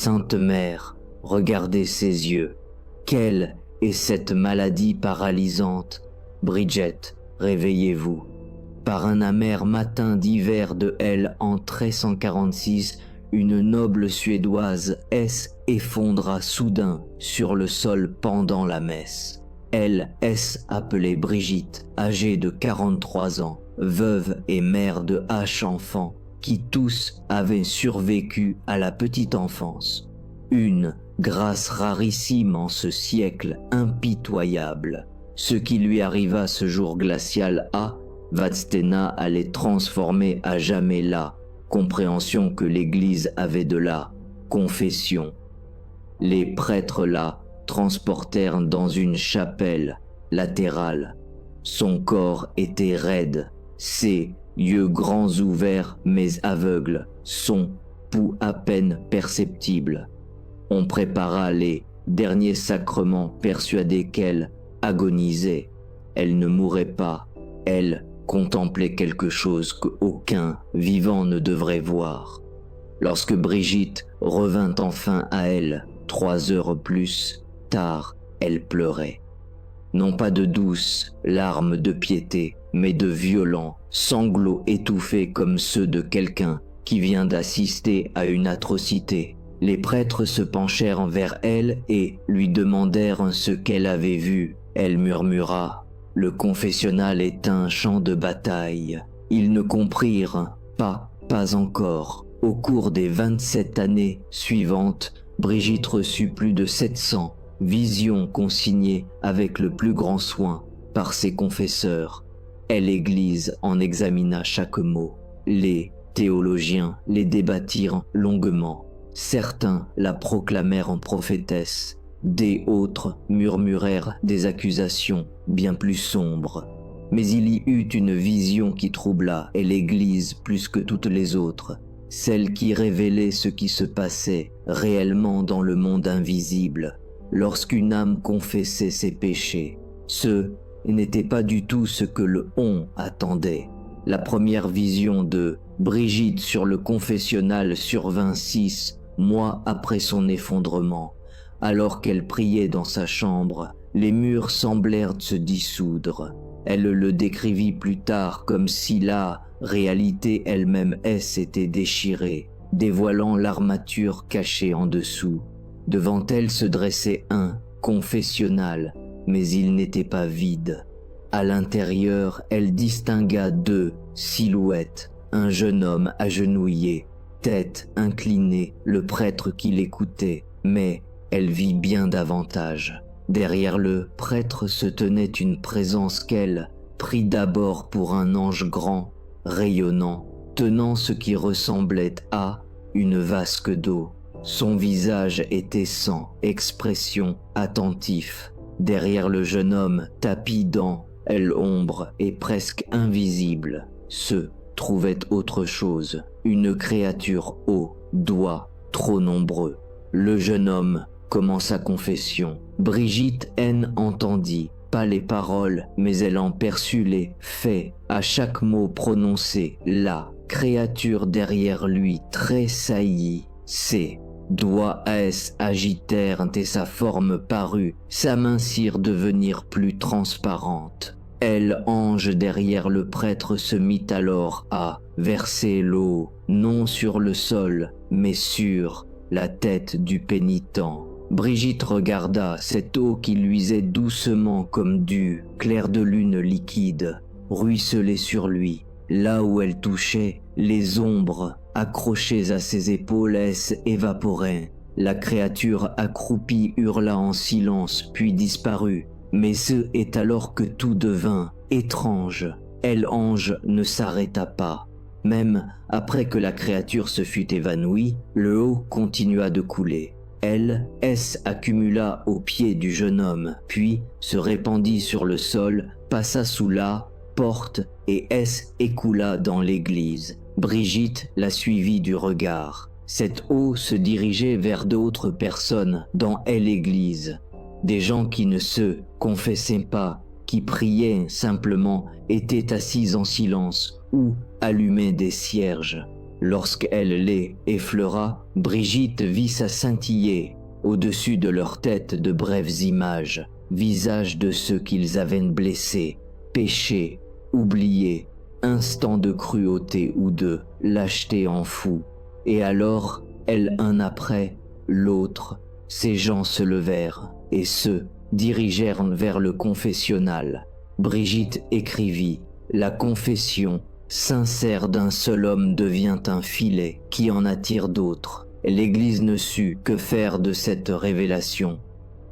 Sainte Mère, regardez ses yeux. Quelle est cette maladie paralysante? Bridget, réveillez-vous. Par un amer matin d'hiver de L en 1346, une noble Suédoise S effondra soudain sur le sol pendant la messe. Elle S appelée Brigitte, âgée de 43 ans, veuve et mère de H enfants, qui tous avaient survécu à la petite enfance. Une grâce rarissime en ce siècle impitoyable. Ce qui lui arriva ce jour glacial à Vadstena allait transformer à jamais la compréhension que l'Église avait de la confession. Les prêtres la transportèrent dans une chapelle latérale. Son corps était raide, ses yeux grands ouverts mais aveugles, son pouls à peine perceptible. On prépara les derniers sacrements persuadés qu'elle agonisait. Elle ne mourait pas, elle contemplait quelque chose qu'aucun vivant ne devrait voir. Lorsque Brigitte revint enfin à elle, 3 heures plus tard, elle pleurait. Non pas de douces larmes de piété, mais de violents sanglots étouffés comme ceux de quelqu'un qui vient d'assister à une atrocité. Les prêtres se penchèrent vers elle et lui demandèrent ce qu'elle avait vu. Elle murmura « Le confessionnal est un champ de bataille ». Ils ne comprirent pas encore. Au cours des 27 années suivantes, Brigitte reçut plus de 700 visions consignées avec le plus grand soin par ses confesseurs. Et l'Église en examina chaque mot. Les théologiens les débattirent longuement. Certains la proclamèrent en prophétesse. Des autres murmurèrent des accusations bien plus sombres. Mais il y eut une vision qui troubla et l'Église plus que toutes les autres, celle qui révélait ce qui se passait réellement dans le monde invisible, lorsqu'une âme confessait ses péchés. Ce n'était pas du tout ce que le on attendait. La première vision de Brigitte sur le confessionnal survint 6 mois après son effondrement. Alors qu'elle priait dans sa chambre, les murs semblèrent se dissoudre. Elle le décrivit plus tard comme si la réalité elle-même s'était déchirée, dévoilant l'armature cachée en dessous. Devant elle se dressait un confessionnal, mais il n'était pas vide. À l'intérieur, elle distingua 2 silhouettes, un jeune homme agenouillé, tête inclinée, le prêtre qui l'écoutait, mais elle vit bien davantage. Derrière le prêtre se tenait une présence qu'elle prit d'abord pour un ange grand, rayonnant, tenant ce qui ressemblait à une vasque d'eau. Son visage était sans expression, attentif. Derrière le jeune homme, tapis dans l'ombre et presque invisible, se trouvait autre chose, une créature aux doigts trop nombreux. Le jeune homme commença confession. Brigitte N entendit, pas les paroles, mais elle en perçut les faits. À chaque mot prononcé, la créature derrière lui tressaillit. Ses doigts agitèrent et sa forme parut s'amincir, devenir plus transparente. Elle, ange derrière le prêtre, se mit alors à verser l'eau, non sur le sol, mais sur la tête du pénitent. Brigitte regarda cette eau qui luisait doucement comme du clair de lune liquide, ruisseler sur lui. Là où elle touchait, les ombres accrochées à ses épaules s'évaporaient. La créature accroupie hurla en silence, puis disparut. Mais ce est alors que tout devint étrange. Elle, ange, ne s'arrêta pas. Même après que la créature se fut évanouie, le eau continua de couler. Elle accumula aux pieds du jeune homme, puis se répandit sur le sol, passa sous la porte et écoula dans l'église. Brigitte la suivit du regard. Cette eau se dirigeait vers d'autres personnes dans l'église. Des gens qui ne se confessaient pas, qui priaient simplement, étaient assis en silence ou allumaient des cierges. Lorsqu'elle les effleura, Brigitte vit ça scintiller au-dessus de leur tête de brèves images, visages de ceux qu'ils avaient blessés, péchés, oubliés, instants de cruauté ou de lâcheté en fou. Et alors, elle un après l'autre, ces gens se levèrent et se dirigèrent vers le confessionnal. Brigitte écrivit « La confession sincère d'un seul homme devient un filet qui en attire d'autres. » L'Église ne sut que faire de cette révélation.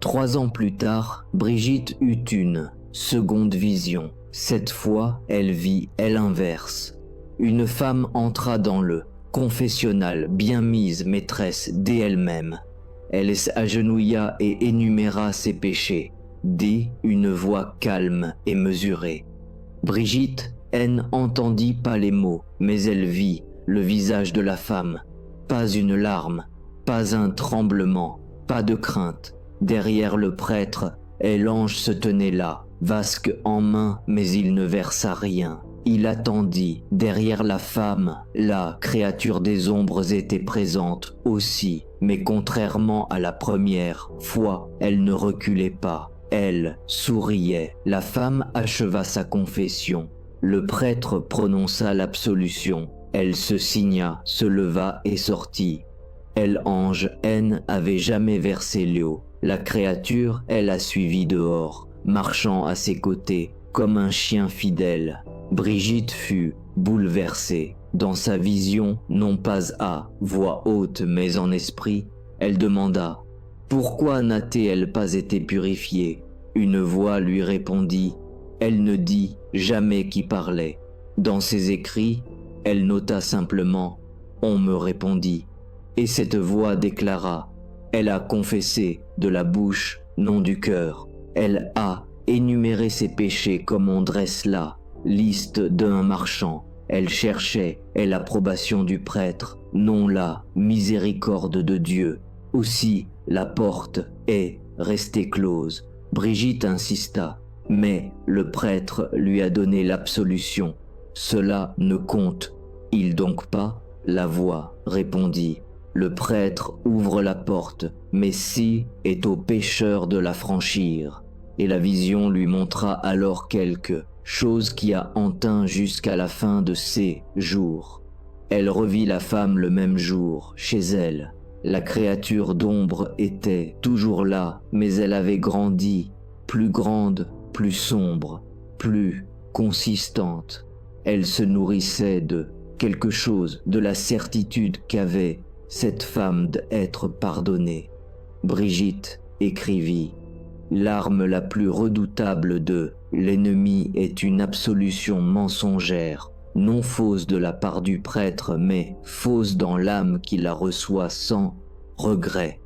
3 ans plus tard, Brigitte eut une seconde vision. Cette fois, elle vit l'inverse. Une femme entra dans le confessionnal, bien mise maîtresse dès elle-même. Elle s'agenouilla et énuméra ses péchés, dit une voix calme et mesurée. Brigitte, n'entendit pas les mots, mais elle vit le visage de la femme. Pas une larme, pas un tremblement, pas de crainte. Derrière le prêtre, l'ange se tenait là, vasque en main, mais il ne versa rien. Il attendit. Derrière la femme, la créature des ombres était présente aussi, mais contrairement à la première fois, elle ne reculait pas. Elle souriait. La femme acheva sa confession. Le prêtre prononça l'absolution. Elle se signa, se leva et sortit. L'ange, avait jamais versé l'eau. La créature, elle a suivi dehors, marchant à ses côtés, comme un chien fidèle. Brigitte fut bouleversée. Dans sa vision, non pas à voix haute, mais en esprit, elle demanda « Pourquoi n'a-t-elle pas été purifiée ?» Une voix lui répondit. Elle ne dit jamais qui parlait. Dans ses écrits, elle nota simplement « On me répondit ». Et cette voix déclara « Elle a confessé de la bouche, non du cœur. Elle a énuméré ses péchés comme on dresse là, liste d'un marchand. Elle cherchait l'approbation du prêtre, non la miséricorde de Dieu. Aussi, la porte est restée close. » Brigitte insista, mais le prêtre lui a donné l'absolution. « Cela ne compte-il donc pas ?» La voix répondit. Le prêtre ouvre la porte, mais si est au pécheur de la franchir. Et la vision lui montra alors quelque chose qui a enteint jusqu'à la fin de ses jours. Elle revit la femme le même jour, chez elle. La créature d'ombre était toujours là, mais elle avait grandi, plus grande, plus sombre, plus consistante. Elle se nourrissait de quelque chose, de la certitude qu'avait cette femme d'être pardonnée. Brigitte écrivit « L'arme la plus redoutable de l'ennemi est une absolution mensongère, non fausse de la part du prêtre, mais fausse dans l'âme qui la reçoit sans regret. »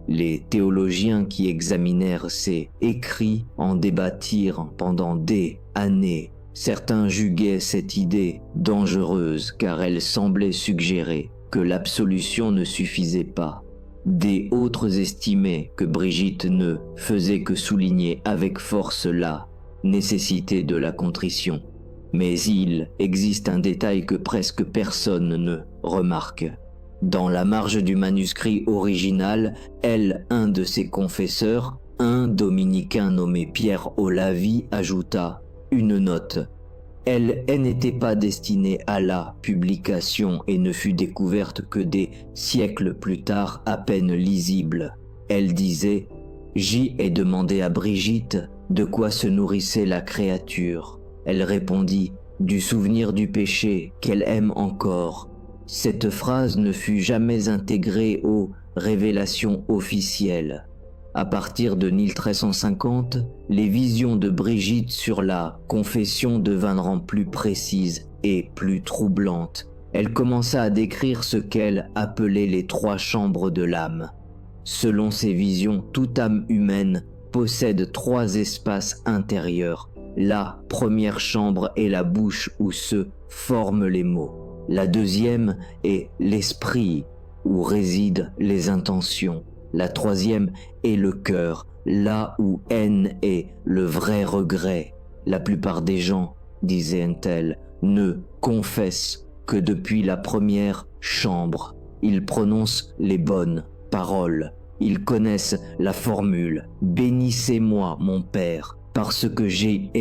Les théologiens qui examinèrent ces écrits en débattirent pendant des années. Certains jugeaient cette idée dangereuse car elle semblait suggérer que l'absolution ne suffisait pas. Des autres estimaient que Brigitte ne faisait que souligner avec force la nécessité de la contrition. Mais il existe un détail que presque personne ne remarque. Dans la marge du manuscrit original, un de ses confesseurs, un dominicain nommé Pierre Olavi, ajouta une note. Elle n'était pas destinée à la publication et ne fut découverte que des siècles plus tard, à peine lisible. Elle disait « J'y ai demandé à Brigitte de quoi se nourrissait la créature. Elle répondit « Du souvenir du péché qu'elle aime encore. » Cette phrase ne fut jamais intégrée aux révélations officielles. À partir de 1350, les visions de Brigitte sur la confession devinrent plus précises et plus troublantes. Elle commença à décrire ce qu'elle appelait les 3 chambres de l'âme. Selon ces visions, toute âme humaine possède 3 espaces intérieurs. La première chambre est la bouche où se forment les mots. La deuxième est l'esprit où résident les intentions. La troisième est le cœur, là où est le vrai regret. La plupart des gens, disait-elle, ne confessent que depuis la première chambre, ils prononcent les bonnes paroles. Ils connaissent la formule « Bénissez-moi, mon Père, parce que j'ai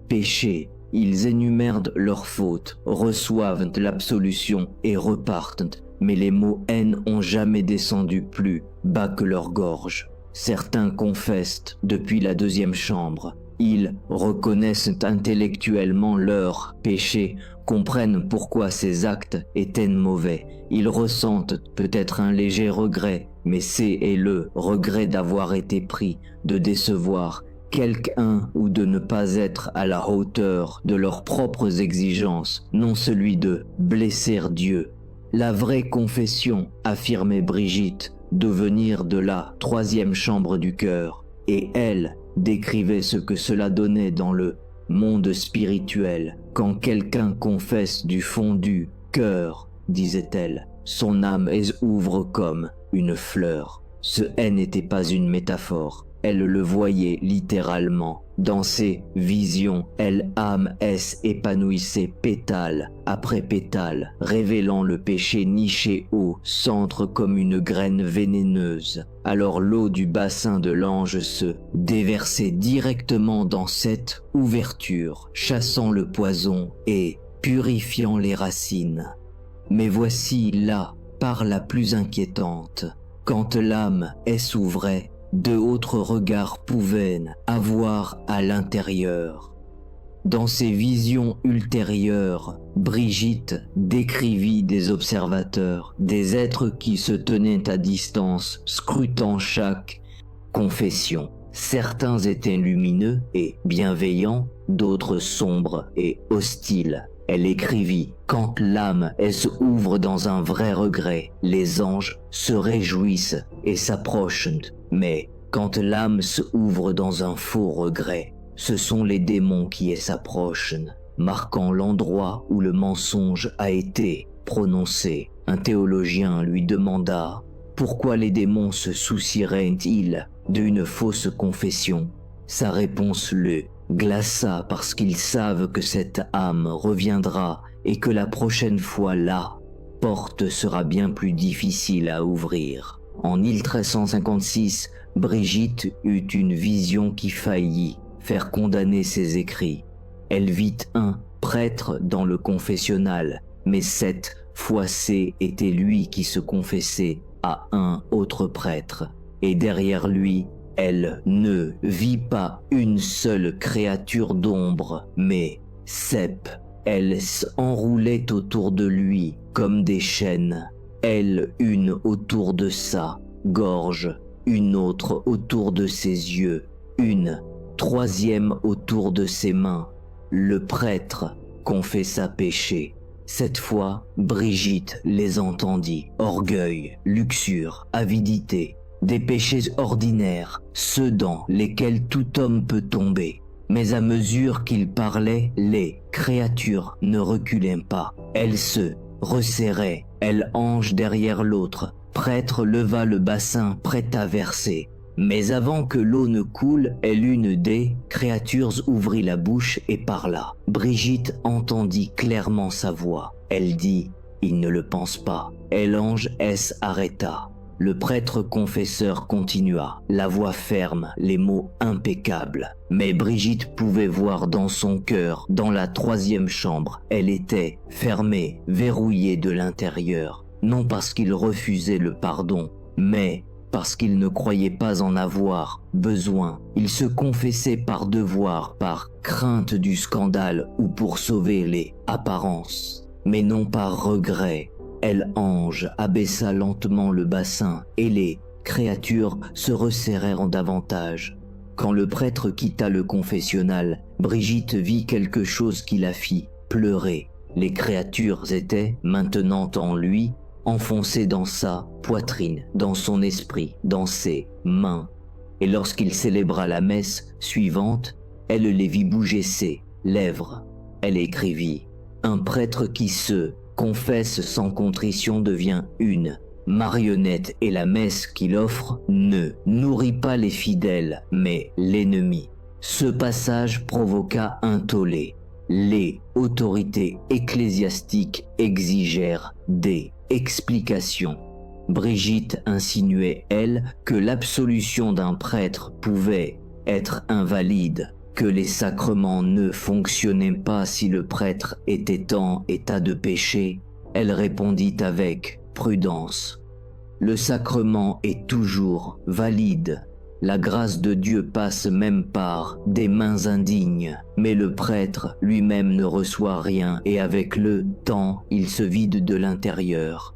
péché ». Ils énumèrent leurs fautes, reçoivent l'absolution et repartent. Mais les mots haine ont jamais descendu plus bas que leur gorge. Certains confessent depuis la deuxième chambre. Ils reconnaissent intellectuellement leurs péchés, comprennent pourquoi ces actes étaient mauvais. Ils ressentent peut-être un léger regret, mais c'est le regret d'avoir été pris, de décevoir quelqu'un ou de ne pas être à la hauteur de leurs propres exigences, non celui de blesser Dieu. La vraie confession, affirmait Brigitte, de venir de la troisième chambre du cœur, et elle décrivait ce que cela donnait dans le monde spirituel. Quand quelqu'un confesse du fond du cœur, disait-elle, son âme ouvre comme une fleur. Ce haine n'était pas une métaphore. Elle le voyait littéralement. Dans ses visions, âme épanouissait pétale après pétale, révélant le péché niché au centre comme une graine vénéneuse. Alors l'eau du bassin de l'ange se déversait directement dans cette ouverture, chassant le poison et purifiant les racines. Mais voici là, par la plus inquiétante, quand l'âme s'ouvrait, de autres regards pouvaient avoir à l'intérieur. Dans ses visions ultérieures, Brigitte décrivit des observateurs, des êtres qui se tenaient à distance, scrutant chaque confession. Certains étaient lumineux et bienveillants, d'autres sombres et hostiles. Elle écrivit « Quand l'âme s'ouvre dans un vrai regret, les anges se réjouissent et s'approchent. Mais quand l'âme s'ouvre dans un faux regret, ce sont les démons qui s'approchent, marquant l'endroit où le mensonge a été prononcé. » Un théologien lui demanda « Pourquoi les démons se soucieraient-ils d'une fausse confession ?» Sa réponse le glaça parce qu'ils savent que cette âme reviendra et que la prochaine fois la porte sera bien plus difficile à ouvrir. En 1356, Brigitte eut une vision qui faillit faire condamner ses écrits. Elle vit un prêtre dans le confessionnal, mais cette fois-ci était lui qui se confessait à un autre prêtre. Et derrière lui, elle ne vit pas une seule créature d'ombre, mais sept. Elles s'enroulaient autour de lui comme des chaînes. Elle une autour de sa gorge, une autre autour de ses yeux, une troisième autour de ses mains. Le prêtre confessa péché. Cette fois, Brigitte les entendit. Orgueil, luxure, avidité, des péchés ordinaires, ceux dans lesquels tout homme peut tomber. Mais à mesure qu'il parlait, les créatures ne reculaient pas. Elles se resserraient, elles ange derrière l'autre. Prêtre leva le bassin prêt à verser. Mais avant que l'eau ne coule, l'une des créatures ouvrit la bouche et parla. Brigitte entendit clairement sa voix. Elle dit « Il ne le pense pas ». L'ange s'arrêta. Le prêtre confesseur continua, la voix ferme, les mots impeccables. Mais Brigitte pouvait voir dans son cœur, dans la troisième chambre, elle était fermée, verrouillée de l'intérieur. Non parce qu'il refusait le pardon, mais parce qu'il ne croyait pas en avoir besoin. Il se confessait par devoir, par crainte du scandale ou pour sauver les apparences, mais non par regret. L'ange abaissa lentement le bassin et les créatures se resserrèrent davantage. Quand le prêtre quitta le confessionnal, Brigitte vit quelque chose qui la fit pleurer. Les créatures étaient maintenant en lui, enfoncées dans sa poitrine, dans son esprit, dans ses mains. Et lorsqu'il célébra la messe suivante, elle les vit bouger ses lèvres. Elle écrivit « Un prêtre qui se confesse sans contrition devient une marionnette et la messe qu'il offre ne nourrit pas les fidèles, mais l'ennemi. » Ce passage provoqua un tollé. Les autorités ecclésiastiques exigèrent des explications. Brigitte insinuait, elle, que l'absolution d'un prêtre pouvait être invalide, que les sacrements ne fonctionnaient pas si le prêtre était en état de péché. Elle répondit avec prudence: le sacrement est toujours valide. La grâce de Dieu passe même par des mains indignes, mais le prêtre lui-même ne reçoit rien et avec le temps, il se vide de l'intérieur.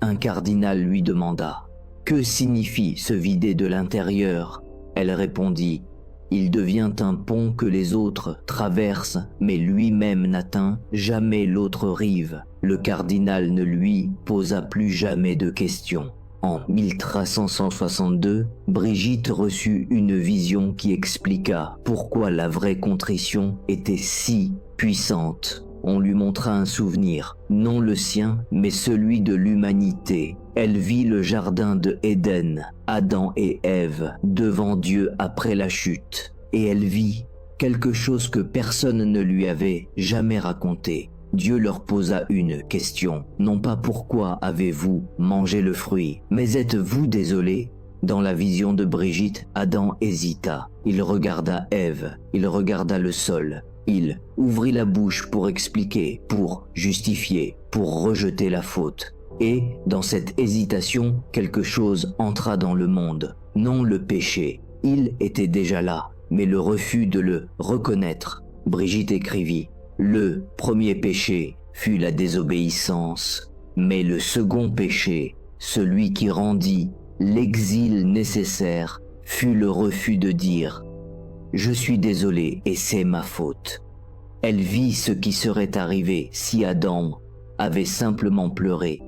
Un cardinal lui demanda: que signifie se vider de l'intérieur? Elle répondit: il devient un pont que les autres traversent, mais lui-même n'atteint jamais l'autre rive. Le cardinal ne lui posa plus jamais de questions. En 1362, Brigitte reçut une vision qui expliqua pourquoi la vraie contrition était si puissante. On lui montra un souvenir, non le sien, mais celui de l'humanité. Elle vit le jardin de Éden, Adam et Ève, devant Dieu après la chute. Et elle vit quelque chose que personne ne lui avait jamais raconté. Dieu leur posa une question, non pas pourquoi avez-vous mangé le fruit, mais êtes-vous désolé? Dans la vision de Brigitte, Adam hésita. Il regarda Ève, il regarda le sol. Il ouvrit la bouche pour expliquer, pour justifier, pour rejeter la faute. Et, dans cette hésitation, quelque chose entra dans le monde. Non le péché, il était déjà là, mais le refus de le reconnaître. Brigitte écrivit: le premier péché fut la désobéissance, mais le second péché, celui qui rendit l'exil nécessaire, fut le refus de dire « Je suis désolé et c'est ma faute ». Elle vit ce qui serait arrivé si Adam avait simplement pleuré.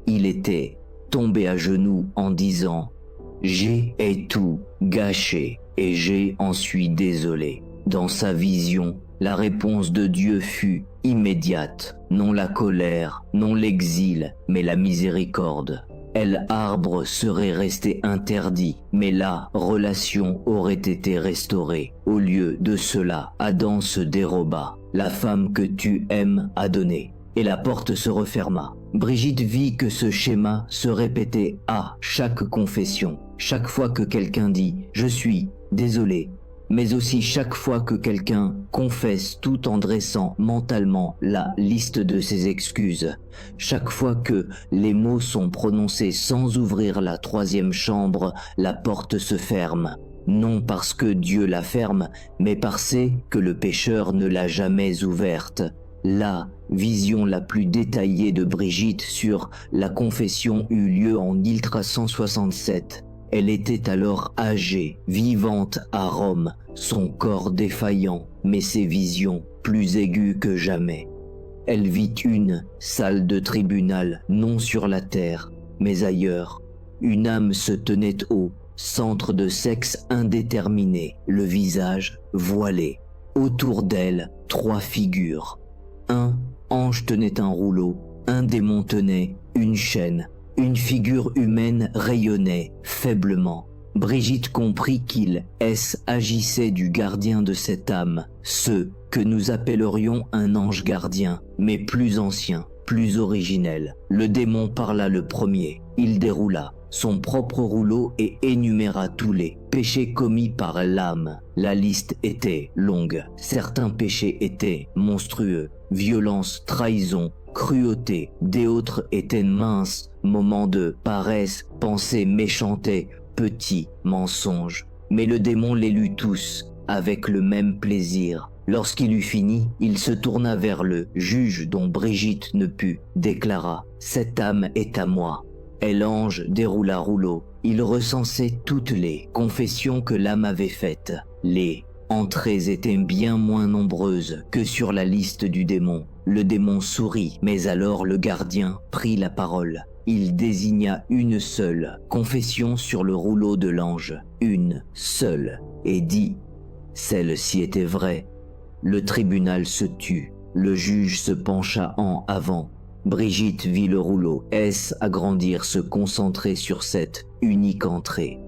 Il était tombé à genoux en disant « J'ai tout gâché et en suis désolé ». Dans sa vision, la réponse de Dieu fut immédiate, non la colère, non l'exil, mais la miséricorde. L'arbre serait resté interdit, mais la relation aurait été restaurée. Au lieu de cela, Adam se déroba. La femme que tu aimes a donné. Et la porte se referma. Brigitte vit que ce schéma se répétait à chaque confession, chaque fois que quelqu'un dit « Je suis désolé », mais aussi chaque fois que quelqu'un confesse tout en dressant mentalement la liste de ses excuses, chaque fois que les mots sont prononcés sans ouvrir la troisième chambre, la porte se ferme. Non parce que Dieu la ferme, mais parce que le pécheur ne l'a jamais ouverte. La vision la plus détaillée de Brigitte sur la confession eut lieu en 1367. Elle était alors âgée, vivante à Rome, son corps défaillant, mais ses visions plus aiguës que jamais. Elle vit une salle de tribunal, non sur la terre, mais ailleurs. Une âme se tenait au centre de sexe indéterminé, le visage voilé. Autour d'elle, 3 figures. Un ange tenait un rouleau, un démon tenait une chaîne. Une figure humaine rayonnait faiblement. Brigitte comprit qu'il agissait du gardien de cette âme, ce que nous appellerions un ange gardien, mais plus ancien, plus originel. Le démon parla le premier. Il déroula son propre rouleau et énuméra tous les péchés commis par l'âme. La liste était longue. Certains péchés étaient monstrueux, violence, trahison, cruauté. D'autres étaient minces, moments de paresse, pensées méchantées, petits mensonges. Mais le démon les lut tous avec le même plaisir. Lorsqu'il eut fini, il se tourna vers le juge dont Brigitte ne put, déclara « Cette âme est à moi ». Et l'ange déroula rouleau. Il recensait toutes les confessions que l'âme avait faites. Les entrées étaient bien moins nombreuses que sur la liste du démon. Le démon sourit, mais alors le gardien prit la parole. Il désigna une seule confession sur le rouleau de l'ange, une seule, et dit « Celle-ci était vraie ». Le tribunal se tut, le juge se pencha en avant. Brigitte vit le rouleau, agrandir, se concentrer sur cette unique entrée.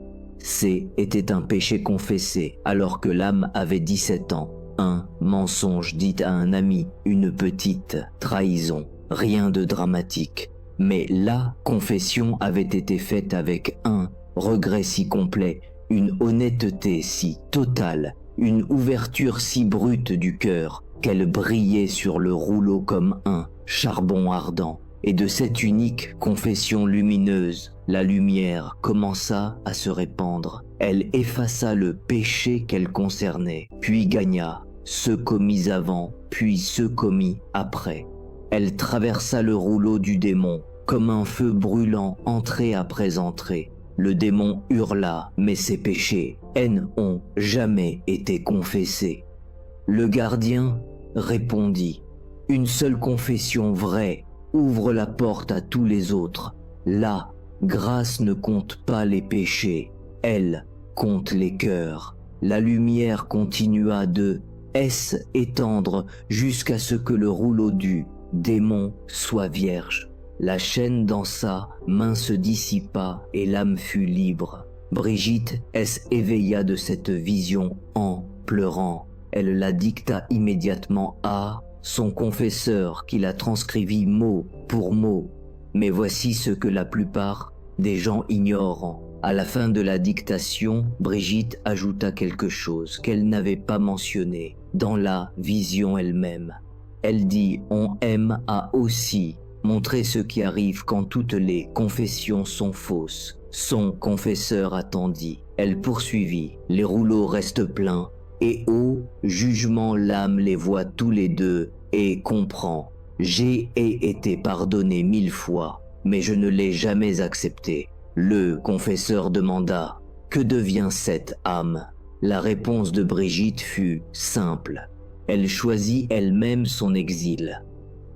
Était un péché confessé alors que l'âme avait 17 ans. un mensonge dit à un ami, une petite trahison, rien de dramatique. Mais la confession avait été faite avec un regret si complet, une honnêteté si totale, une ouverture si brute du cœur, qu'elle brillait sur le rouleau comme un charbon ardent. Et de cette unique confession lumineuse, la lumière commença à se répandre. Elle effaça le péché qu'elle concernait, puis gagna ceux commis avant, puis ceux commis après. Elle traversa le rouleau du démon, comme un feu brûlant entrée après entrée. Le démon hurla, mais ses péchés n'ont jamais été confessés. Le gardien répondit, « Une seule confession vraie ouvre la porte à tous les autres. La grâce ne compte pas les péchés, elle compte les cœurs. » La lumière continua de s'étendre jusqu'à ce que le rouleau du démon soit vierge. La chaîne dans sa main se dissipa et l'âme fut libre. Brigitte s'éveilla de cette vision en pleurant. Elle la dicta immédiatement à son confesseur qui la transcrivit mot pour mot. Mais voici ce que la plupart des gens ignorent. À la fin de la dictation, Brigitte ajouta quelque chose qu'elle n'avait pas mentionné dans la vision elle-même. Elle dit « On aime à aussi montrer ce qui arrive quand toutes les confessions sont fausses. » Son confesseur attendit. Elle poursuivit « Les rouleaux restent pleins. Et au jugement l'âme les voit tous les deux et comprend. J'ai été pardonné 1000 fois, mais je ne l'ai jamais accepté. » Le confesseur demanda « Que devient cette âme ?» La réponse de Brigitte fut simple. Elle choisit elle-même son exil.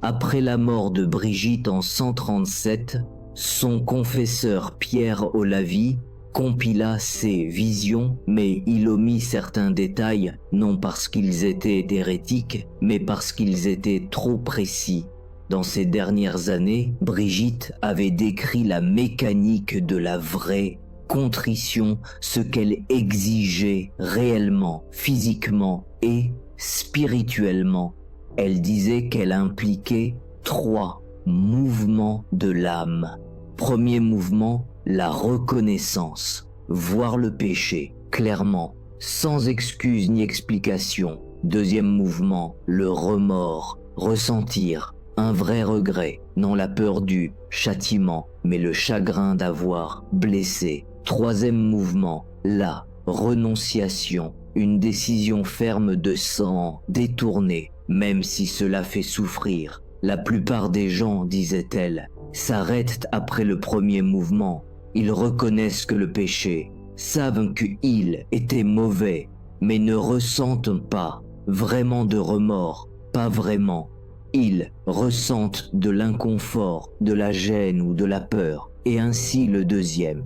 Après la mort de Brigitte en 137, son confesseur Pierre Olavie compila ses visions, mais il omit certains détails, non parce qu'ils étaient hérétiques, mais parce qu'ils étaient trop précis. Dans ces dernières années, Brigitte avait décrit la mécanique de la vraie contrition, ce qu'elle exigeait réellement, physiquement et spirituellement. Elle disait qu'elle impliquait 3 mouvements de l'âme. Premier mouvement, la reconnaissance, voir le péché, clairement, sans excuse ni explication. Deuxième mouvement, le remords, ressentir un vrai regret, non la peur du châtiment, mais le chagrin d'avoir blessé. Troisième mouvement, la renonciation, une décision ferme de s'en détourner, même si cela fait souffrir. La plupart des gens, disait-elle, s'arrêtent après le premier mouvement. Ils reconnaissent que le péché, savent qu'il était mauvais, mais ne ressentent pas vraiment de remords, pas vraiment. Ils ressentent de l'inconfort, de la gêne ou de la peur, et ainsi le deuxième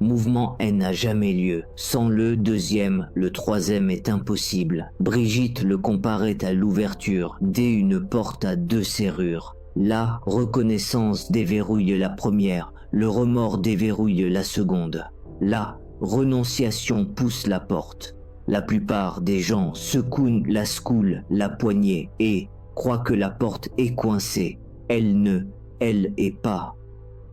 mouvement n'a jamais lieu. Sans le deuxième, le troisième est impossible. Brigitte le comparait à l'ouverture d'une porte à 2 serrures. La reconnaissance déverrouille la première, le remords déverrouille la seconde. La renonciation pousse la porte. La plupart des gens secouent la poignée et croient que la porte est coincée. Elle est pas.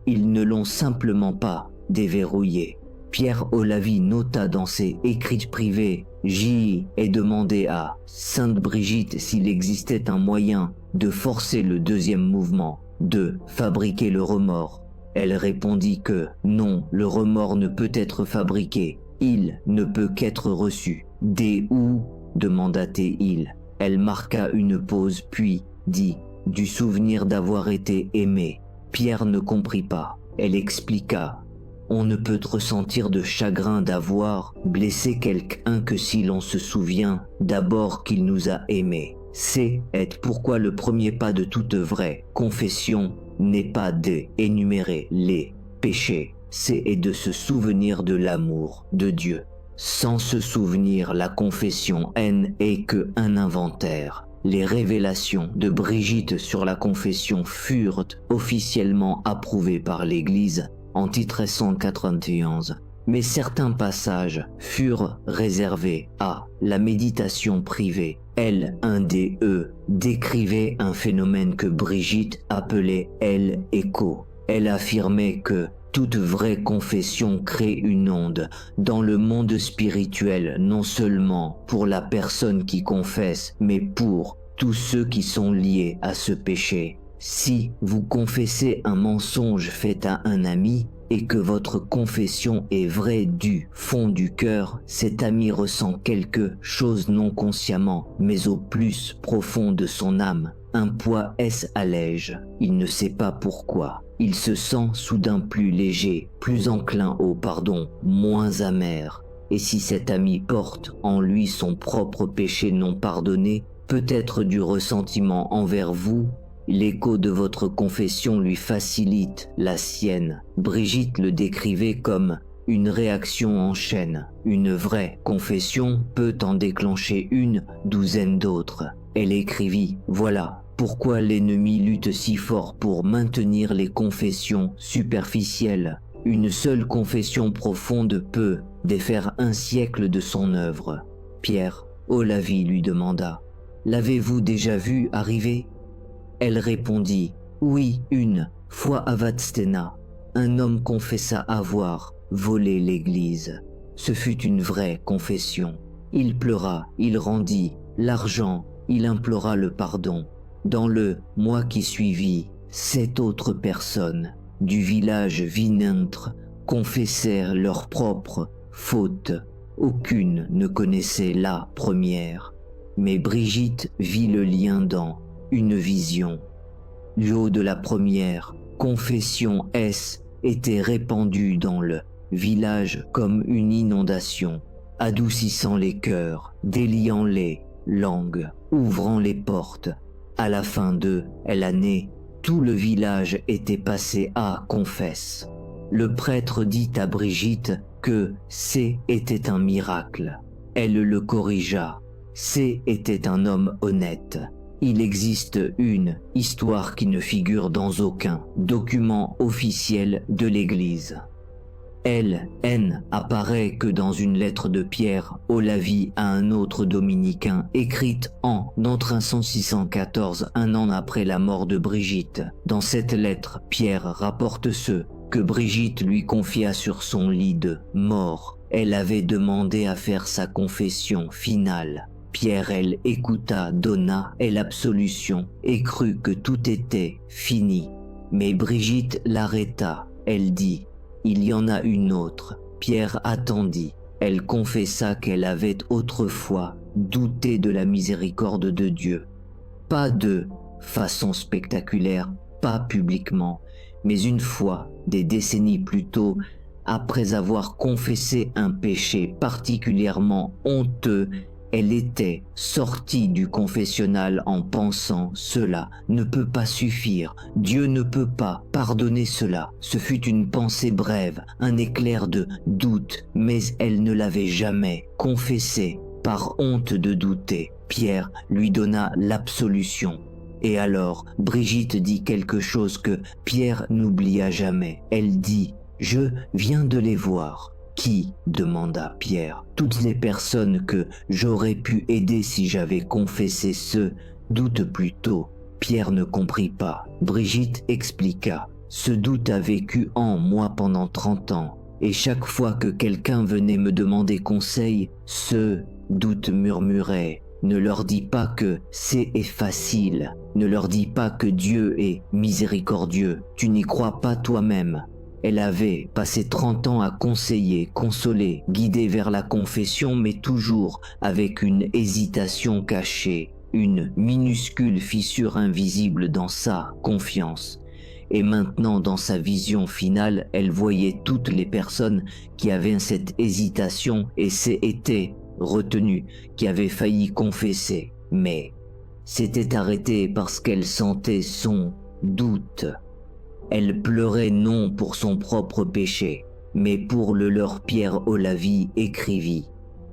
Ils ne l'ont simplement pas déverrouillée. Pierre Olavie nota dans ses écrits privés « J'y ai demandé à Sainte Brigitte s'il existait un moyen de forcer le deuxième mouvement, de fabriquer le remords. » Elle répondit que non, le remords ne peut être fabriqué, il ne peut qu'être reçu. « Des où ?» demanda-t-il. Elle marqua une pause puis dit « Du souvenir d'avoir été aimé. » Pierre ne comprit pas. Elle expliqua « On ne peut ressentir de chagrin d'avoir blessé quelqu'un que si l'on se souvient d'abord qu'il nous a aimés. C'est pourquoi le premier pas de toute vraie confession n'est pas d'énumérer les péchés, c'est de se souvenir de l'amour de Dieu. Sans se souvenir, la confession n'est qu'un inventaire. » Les révélations de Brigitte sur la confession furent officiellement approuvées par l'Église en 1391, mais certains passages furent réservés à la méditation privée L1DE décrivait un phénomène que Brigitte appelait L-écho. Elle affirmait que toute vraie confession crée une onde dans le monde spirituel, non seulement pour la personne qui confesse, mais pour tous ceux qui sont liés à ce péché. Si vous confessez un mensonge fait à un ami et que votre confession est vraie du fond du cœur, cet ami ressent quelque chose non consciemment, mais au plus profond de son âme. Un poids s'allège, il ne sait pas pourquoi. Il se sent soudain plus léger, plus enclin au pardon, moins amer. Et si cet ami porte en lui son propre péché non pardonné, peut-être du ressentiment envers vous, l'écho de votre confession lui facilite la sienne. Brigitte le décrivait comme une réaction en chaîne. Une vraie confession peut en déclencher une douzaine d'autres. Elle écrivit « Voilà pourquoi l'ennemi lutte si fort pour maintenir les confessions superficielles. Une seule confession profonde peut défaire un siècle de son œuvre. » Pierre Olavie lui demanda « L'avez-vous déjà vu arriver ?» Elle répondit « Oui, une fois à Vadstena, un homme confessa avoir volé l'église. Ce fut une vraie confession. Il pleura, il rendit l'argent, il implora le pardon. Dans le mois qui suivit, 7 autres personnes du village Vinentre confessèrent leurs propres fautes. Aucune ne connaissait la première. Mais Brigitte vit le lien dans une vision. L'eau de la première confession était répandue dans le village comme une inondation, adoucissant les cœurs, déliant les langues, ouvrant les portes. À la fin de l'année, tout le village était passé à confesse. Le prêtre dit à Brigitte que était un miracle. Elle le corrigea. Était un homme honnête. Il existe une histoire qui ne figure dans aucun document officiel de l'Église. Elle apparaît que dans une lettre de Pierre Olavie à un autre dominicain, écrite en 614, un an après la mort de Brigitte. Dans cette lettre, Pierre rapporte ce que Brigitte lui confia sur son lit de mort. Elle avait demandé à faire sa confession finale. Pierre, elle écouta, donna l'absolution et crut que tout était fini. Mais Brigitte l'arrêta. Elle dit « Il y en a une autre ». Pierre attendit. Elle confessa qu'elle avait autrefois douté de la miséricorde de Dieu. Pas de façon spectaculaire, pas publiquement, mais une fois, des décennies plus tôt, après avoir confessé un péché particulièrement honteux, elle était sortie du confessionnal en pensant « Cela ne peut pas suffire, Dieu ne peut pas pardonner cela ». Ce fut une pensée brève, un éclair de doute, mais elle ne l'avait jamais confessé. Par honte de douter, Pierre lui donna l'absolution. Et alors, Brigitte dit quelque chose que Pierre n'oublia jamais. Elle dit « Je viens de les voir ». « Qui ?» demanda Pierre. « Toutes les personnes que j'aurais pu aider si j'avais confessé ce doute plus tôt. » Pierre ne comprit pas. Brigitte expliqua. « Ce doute a vécu en moi pendant 30 ans. Et chaque fois que quelqu'un venait me demander conseil, ce doute murmurait. Ne leur dis pas que est facile. Ne leur dis pas que Dieu est miséricordieux. Tu n'y crois pas toi-même. » Elle avait passé 30 ans à conseiller, consoler, guider vers la confession, mais toujours avec une hésitation cachée, une minuscule fissure invisible dans sa confiance. Et maintenant, dans sa vision finale, elle voyait toutes les personnes qui avaient cette hésitation et s'étaient retenues, qui avaient failli confesser, mais s'étaient arrêtées parce qu'elle sentait son doute. Elle pleurait non pour son propre péché, mais pour le leur. Pierre Olavie écrivit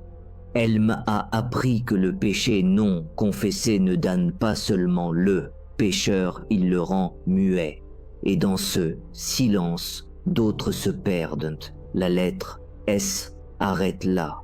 « Elle m'a appris que le péché non confessé ne damne pas seulement le pécheur, il le rend muet. Et dans ce silence, d'autres se perdent. La lettre S arrête là.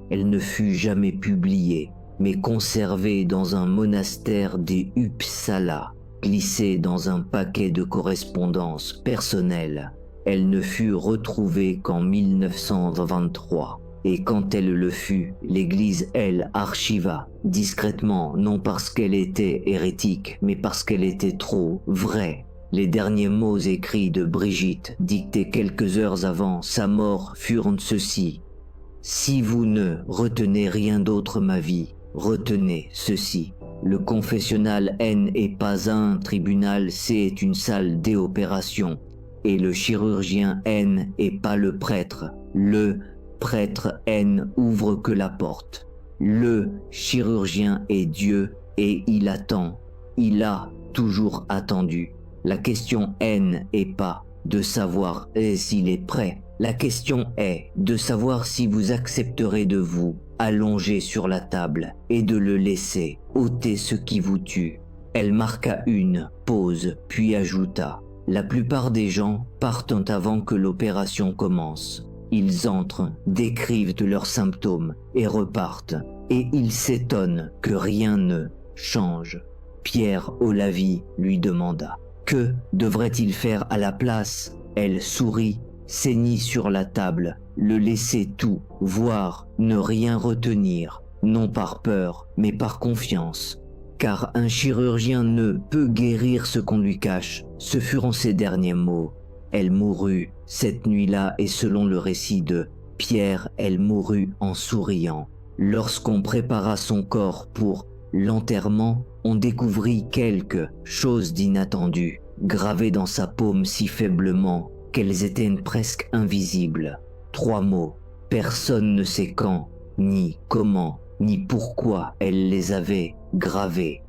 Elle ne fut jamais publiée. mais conservée dans un monastère des Uppsala, glissée dans un paquet de correspondances personnelles. Elle ne fut retrouvée qu'en 1923. Et quand elle le fut, l'Église, elle, archiva, discrètement, non parce qu'elle était hérétique, mais parce qu'elle était trop vraie. Les derniers mots écrits de Brigitte, dictés quelques heures avant sa mort, furent ceux-ci. « Si vous ne retenez rien d'autre, ma vie, retenez ceci. Le confessionnal N est pas un tribunal, c'est une salle d'opération. Et le chirurgien N est pas le prêtre. Le prêtre N ouvre que la porte. Le chirurgien est Dieu et il attend. Il a toujours attendu. La question N est pas de savoir s'il est prêt. La question est de savoir si vous accepterez de vous allonger sur la table et de le laisser ôter ce qui vous tue. Elle marqua une pause, puis ajouta « La plupart des gens partent avant que l'opération commence. Ils entrent, décrivent de leurs symptômes et repartent. Et ils s'étonnent que rien ne change. » Pierre Olavie lui demanda « Que devrait-il faire à la place ?» Elle sourit, saignit sur la table, le laisser tout, voir, ne rien retenir, non par peur, mais par confiance. Car un chirurgien ne peut guérir ce qu'on lui cache. Ce furent ses derniers mots. Elle mourut cette nuit-là et selon le récit de Pierre, elle mourut en souriant. Lorsqu'on prépara son corps pour l'enterrement, on découvrit quelque chose d'inattendu, gravé dans sa paume si faiblement qu'elles étaient presque invisibles. 3 mots. Personne ne sait quand, ni comment, ni pourquoi elle les avait gravés.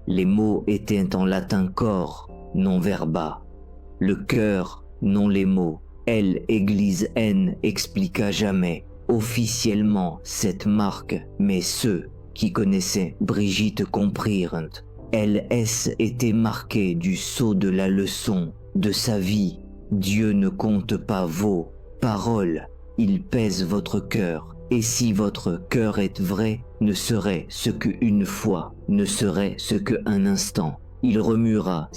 Les mots étaient en latin cor, non verba. Le cœur, non les mots. Elle, Église N, expliqua jamais officiellement cette marque, mais ceux qui connaissaient Brigitte comprirent. LS était marqué du sceau de la leçon, de sa vie. Dieu ne compte pas vos paroles, il pèse votre cœur. Et si votre cœur est vrai, ne serait ce qu'une fois, ne serait ce qu'un instant. Il remuera